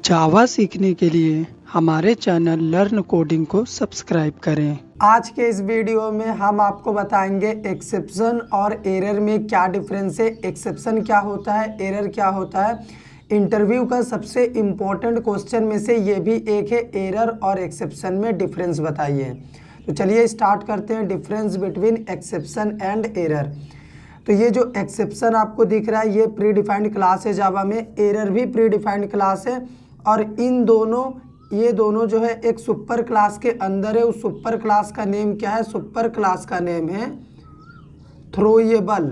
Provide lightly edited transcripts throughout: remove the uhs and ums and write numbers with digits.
जावा सीखने के लिए हमारे चैनल लर्न कोडिंग को सब्सक्राइब करें। आज के इस वीडियो में हम आपको बताएंगे एक्सेप्शन और एरर में क्या डिफरेंस है, एक्सेप्शन क्या होता है, एरर क्या होता है। इंटरव्यू का सबसे इम्पोर्टेंट क्वेश्चन में से ये भी एक है, एरर और एक्सेप्शन में डिफरेंस बताइए। तो चलिए स्टार्ट करते हैं, difference between exception and error. तो ये जो एक्सेप्शन आपको दिख रहा है ये प्री डिफाइंड क्लास है जावा में, एरर भी प्री डिफाइंड क्लास है और ये दोनों जो है एक सुपर क्लास के अंदर है। उस सुपर क्लास का नेम क्या है? सुपर क्लास का नेम है थ्रोएबल,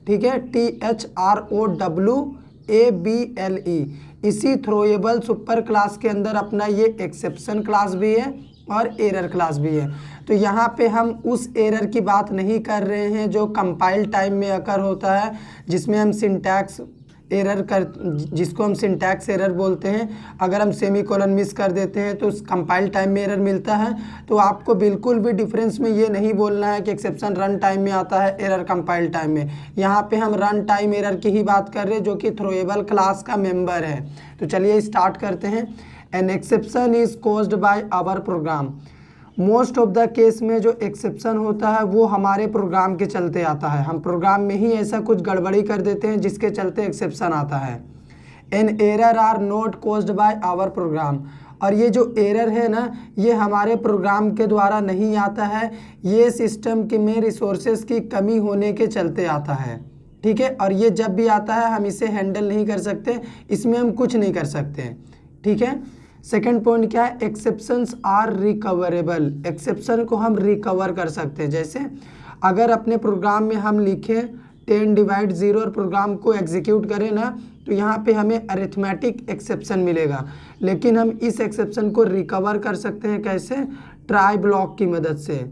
ठीक है, THROWABLE। इसी थ्रोएबल सुपर क्लास के अंदर अपना ये एक्सेप्शन क्लास भी है और एरर क्लास भी है। तो यहाँ पे हम उस एरर की बात नहीं कर रहे हैं जो कंपाइल टाइम में अकर होता है, जिसमें हम सिंटैक्स एरर जिसको हम सिंटैक्स एरर बोलते हैं। अगर हम सेमीकोलन मिस कर देते हैं तो उस कंपाइल टाइम में एरर मिलता है। तो आपको बिल्कुल भी डिफरेंस में ये नहीं बोलना है कि एक्सेप्शन रन टाइम में आता है, एरर कंपाइल टाइम में। यहाँ पे हम रन टाइम एरर की ही बात कर रहे हैं जो कि थ्रोएबल क्लास का मेंबर है। तो चलिए स्टार्ट करते हैं। An exception is caused by our program. Most of the case में जो एक्सेप्शन होता है वो हमारे प्रोग्राम के चलते आता है। हम प्रोग्राम में ही ऐसा कुछ गड़बड़ी कर देते हैं जिसके चलते एक्सेप्शन आता है। An error are not caused by our program. और ये जो एरर है ना, ये हमारे प्रोग्राम के द्वारा नहीं आता है, ये सिस्टम के में रिसोर्सेज की कमी होने के चलते आता है, ठीक है। और ये जब भी आता है हम इसे हैंडल नहीं कर सकते, इसमें हम कुछ नहीं कर सकते, ठीक है। सेकेंड पॉइंट क्या है? Exceptions are recoverable. एक्सेप्शन को हम रिकवर कर सकते हैं। जैसे अगर अपने प्रोग्राम में हम लिखें 10/0 और प्रोग्राम को एग्जीक्यूट करें ना, तो यहाँ पे हमें अरिथमेटिक एक्सेप्शन मिलेगा, लेकिन हम इस एक्सेप्शन को रिकवर कर सकते हैं। कैसे? ट्राई ब्लॉक की मदद से।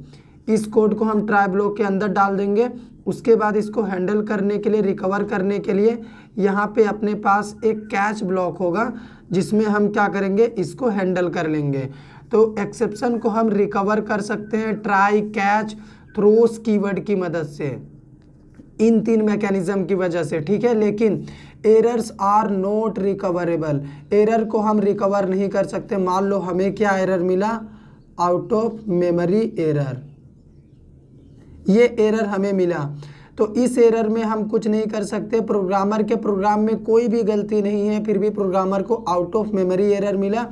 इस कोड को हम ट्राई ब्लॉक के अंदर डाल देंगे, उसके बाद इसको हैंडल करने के लिए, रिकवर करने के लिए यहाँ पे अपने पास एक कैच ब्लॉक होगा जिसमें हम क्या करेंगे, इसको हैंडल कर लेंगे। तो एक्सेप्शन को हम रिकवर कर सकते हैं ट्राई, कैच, थ्रोस कीवर्ड की मदद से, इन 3 मैकेनिज्म की वजह से, ठीक है। लेकिन errors are not recoverable. Error को हम रिकवर नहीं कर सकते। मान लो हमें क्या एरर मिला? Out of memory error. ये एरर हमें मिला, तो इस एरर में हम कुछ नहीं कर सकते। प्रोग्रामर के प्रोग्राम में कोई भी गलती नहीं है, फिर भी प्रोग्रामर को आउट ऑफ मेमोरी एरर मिला।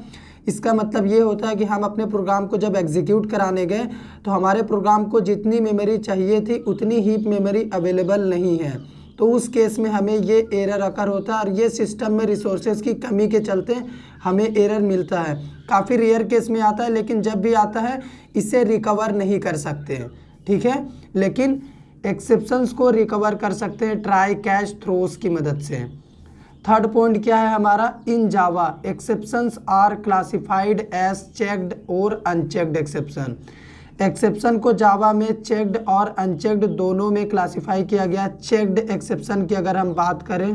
इसका मतलब ये होता है कि हम अपने प्रोग्राम को जब एग्जीक्यूट कराने गए तो हमारे प्रोग्राम को जितनी मेमोरी चाहिए थी उतनी हीप मेमोरी अवेलेबल नहीं है। तो उस केस में हमें ये एरर अकर होता है और ये सिस्टम में रिसोर्सेज की कमी के चलते हमें एरर मिलता है। काफ़ी रेयर केस में आता है, लेकिन जब भी आता है इसे रिकवर नहीं कर सकते, ठीक है। लेकिन एक्सेप्शंस को रिकवर कर सकते हैं ट्राई, कैच, थ्रोस की मदद से। थर्ड पॉइंट क्या है हमारा? In Java exceptions are classified as checked और अनचेक्ड एक्सेप्शन। एक्सेप्शन को जावा में चेक्ड और अनचेक्ड दोनों में क्लासिफाई किया गया। चेक्ड एक्सेप्शन की अगर हम बात करें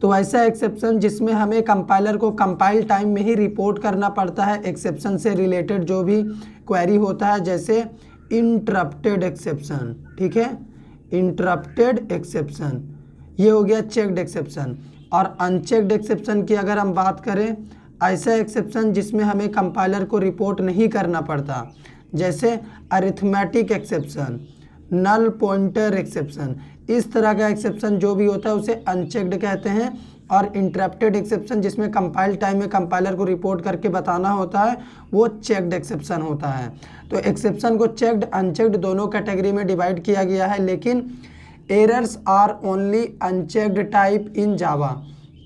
तो ऐसा एक्सेप्शन जिसमें हमें कंपाइलर को कंपाइल टाइम में ही रिपोर्ट करना पड़ता है एक्सेप्शन से रिलेटेड जो भी क्वेरी होता है, जैसे इंटरप्टेड एक्सेप्शन, ठीक है, इंटरप्टेड एक्सेप्शन, ये हो गया चेक्ड एक्सेप्शन। और अनचेक्ड एक्सेप्शन की अगर हम बात करें, ऐसा एक्सेप्शन जिसमें हमें कंपाइलर को रिपोर्ट नहीं करना पड़ता, जैसे arithmetic exception, null pointer exception. इस तरह का एक्सेप्शन जो भी होता है उसे अनचेक्ड कहते हैं। और इंटरप्टेड एक्सेप्शन जिसमें कंपाइल टाइम में कंपाइलर को रिपोर्ट करके बताना होता है, वो चेक्ड एक्सेप्शन होता है। तो एक्सेप्शन को चेक्ड, अनचेक्ड दोनों कैटेगरी में डिवाइड किया गया है। लेकिन errors are only unchecked type in Java.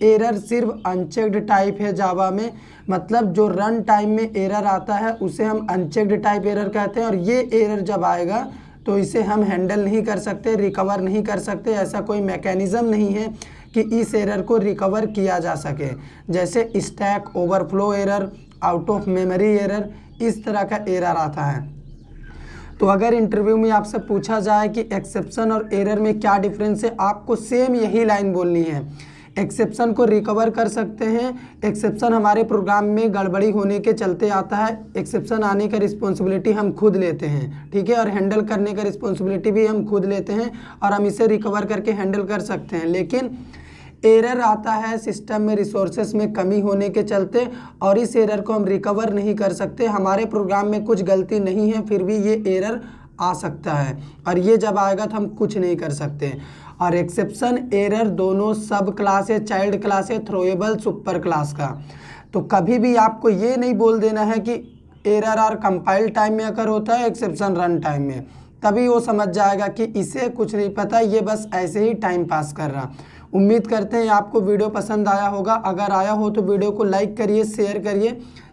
Error सिर्फ अनचेक्ड टाइप है जावा में, मतलब जो रन टाइम में एरर आता है उसे हम अनचेक्ड टाइप एरर कहते हैं। और ये एरर जब आएगा तो इसे हम हैंडल नहीं कर सकते, रिकवर नहीं कर सकते। ऐसा कोई मैकेनिज़्म नहीं है कि इस एरर को रिकवर किया जा सके। जैसे stack overflow error, out of memory error, इस तरह का एरर आता है। तो अगर इंटरव्यू में आपसे पूछा जाए कि एक्सेप्शन और एरर में क्या डिफरेंस है, आपको सेम यही लाइन बोलनी है। एक्सेप्शन को रिकवर कर सकते हैं। एक्सेप्शन हमारे प्रोग्राम में गड़बड़ी होने के चलते आता है। एक्सेप्शन आने का रिस्पॉन्सिबिलिटी हम खुद लेते हैं, ठीक है, और हैंडल करने का रिस्पॉन्सिबिलिटी भी हम खुद लेते हैं और हम इसे रिकवर करके हैंडल कर सकते हैं। लेकिन एरर आता है सिस्टम में रिसोर्सेस में कमी होने के चलते, और इस एरर को हम रिकवर नहीं कर सकते। हमारे प्रोग्राम में कुछ गलती नहीं है, फिर भी ये एरर आ सकता है, और ये जब आएगा तो हम कुछ नहीं कर सकते। और एक्सेप्शन एरर दोनों सब क्लास है, चाइल्ड क्लास है थ्रोएबल सुपर क्लास का। तो कभी भी आपको ये नहीं बोल देना है कि एरर आर कंपाइल टाइम में अगर होता है, एक्सेप्शन रन टाइम में, तभी वो समझ जाएगा कि इसे कुछ नहीं पता, ये बस ऐसे ही टाइम पास कर रहा। उम्मीद करते हैं आपको वीडियो पसंद आया होगा। अगर आया हो तो वीडियो को लाइक करिए, शेयर करिए।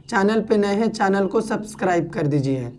चैनल पे नए हैं, चैनल को सब्सक्राइब कर दीजिए।